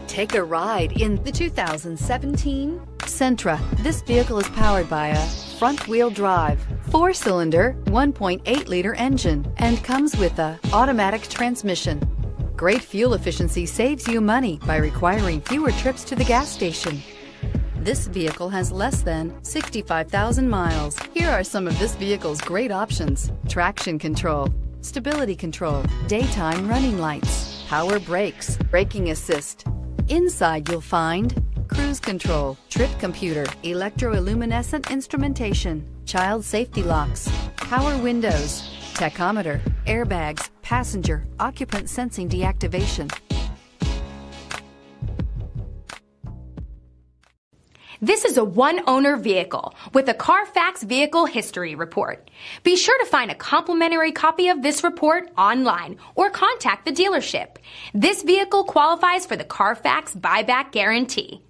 Take a ride in the 2017 Sentra. This vehicle is powered by a front-wheel drive, 4-cylinder, 1.8-liter engine, and comes with a automatic transmission. Great fuel efficiency saves you money by requiring fewer trips to the gas station. This vehicle has less than 65,000 miles. Here are some of this vehicle's great options: traction control, stability control, daytime running lights, power brakes, braking assist. Inside you'll find cruise control, trip computer, electroluminescent instrumentation, child safety locks, power windows, tachometer, airbags, passenger, occupant sensing deactivation. This is a one-owner vehicle with a Carfax Vehicle History Report. Be sure to find a complimentary copy of this report online or contact the dealership. This vehicle qualifies for the Carfax Buyback Guarantee.